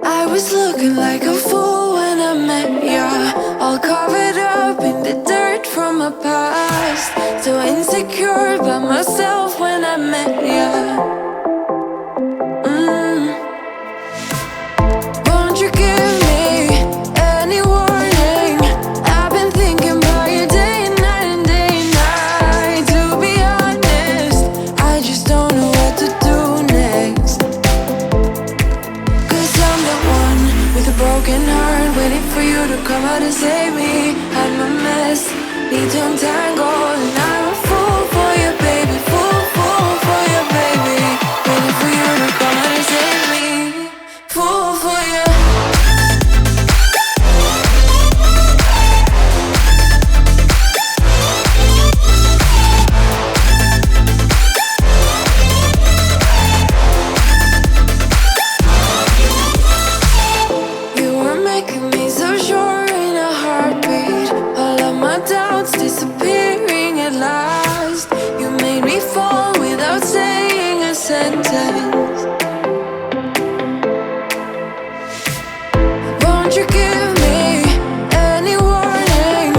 I was looking like a fool when I met ya, all covered up in the dirt from my past. So insecure about myself when I met ya. Won't you give me any warning? I've been thinking about you day and night and day and night. To be honest, I just don't know what to do next. Cause I'm the one with a broken heart, waiting for you to come out and save me. I'm a mess, need to untangle, and I'm a fool for you, baby. Fool for you, baby. Waiting for you to come out and save me. Fool for you. You were making me so sure in a heartbeat. All of my doubts disappearing at last. You made me fall without saying a sentence. Won't you give me any warning?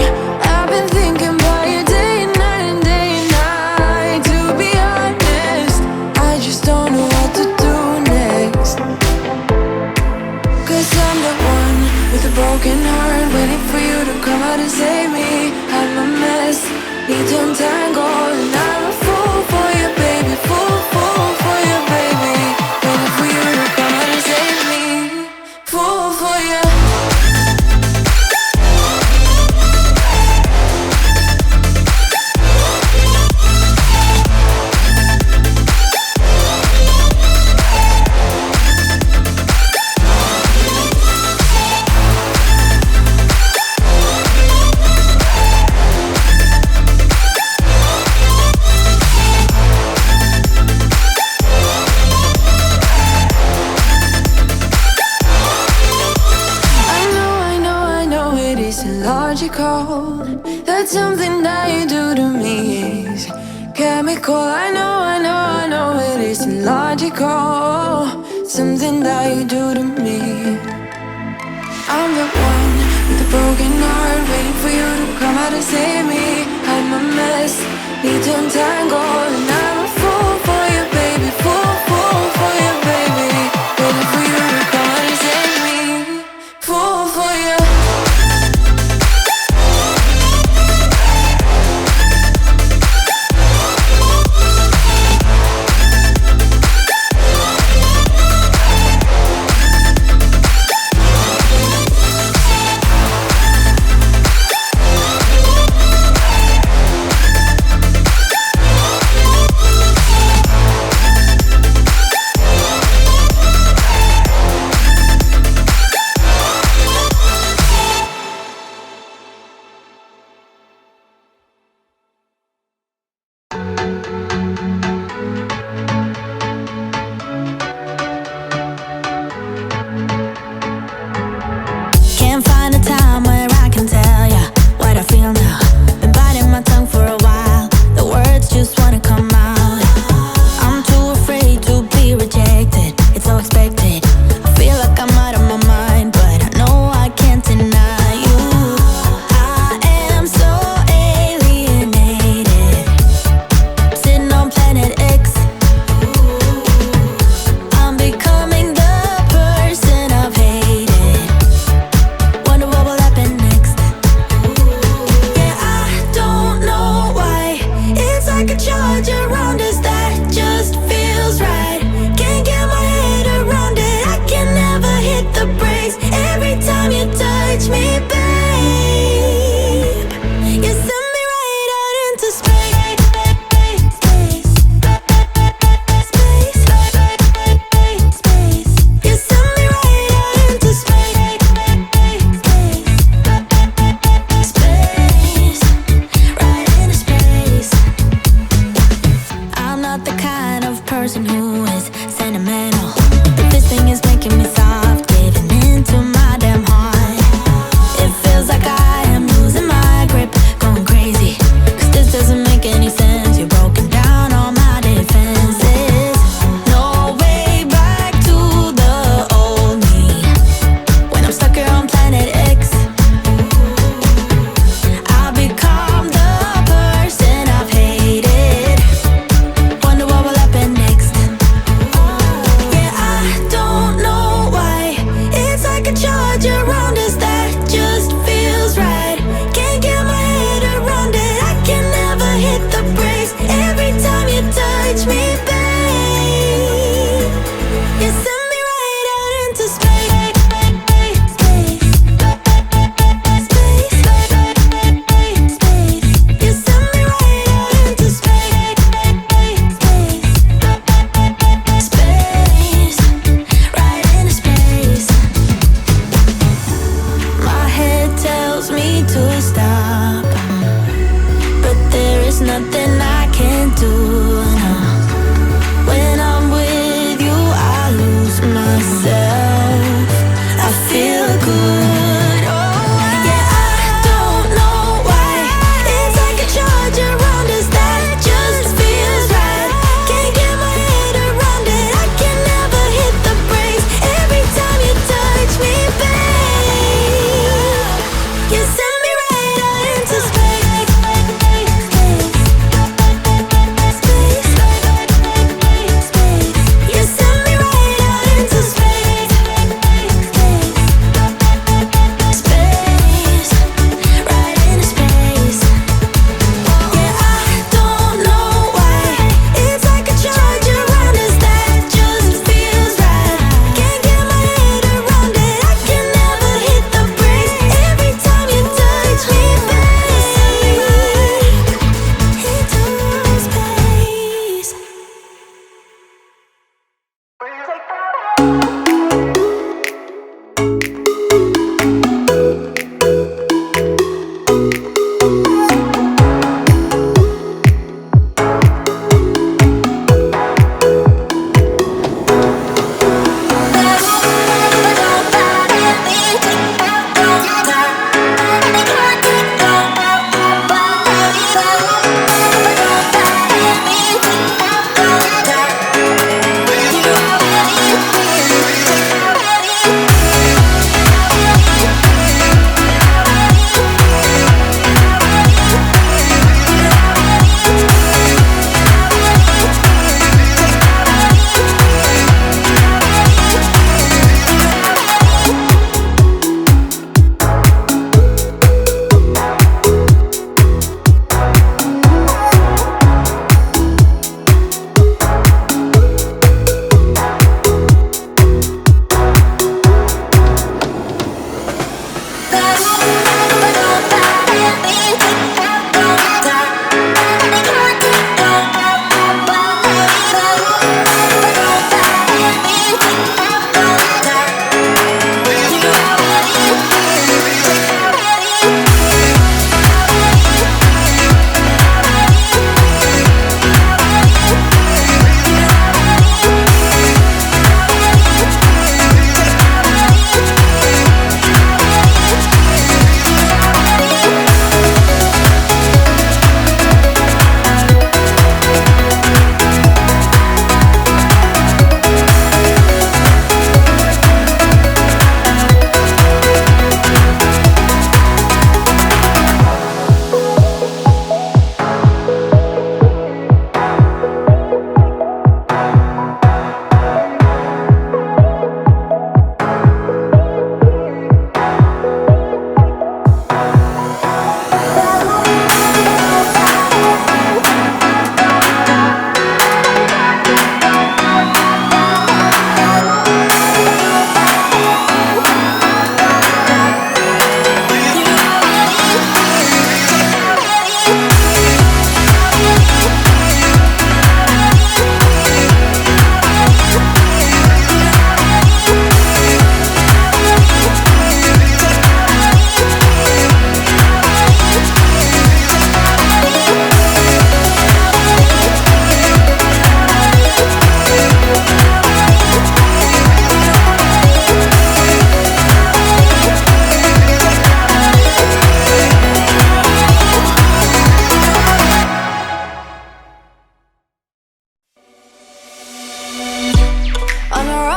I've been thinking about you day and night and day and night. To be honest, I just don't know what to do next. Cause I'm the one with a broken heart, waiting for you to come out and save me. I'm a mess, need to untangle, and I'm a fool for you, baby. Fool for you, baby. Waiting for you to come out and save me. Fool for you. Logical, that something that you do to me is chemical. I know it isn't logical. Something that you do to me. I'm the one with a broken heart, waiting for you to come out and save me. I'm a mess, need to untangle, and I'm a fool for you, baby. Fool for you, baby. Waiting for you to come out and save me. Fool for you.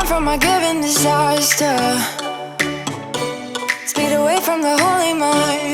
run from my given disaster. Speed away from the holy mind.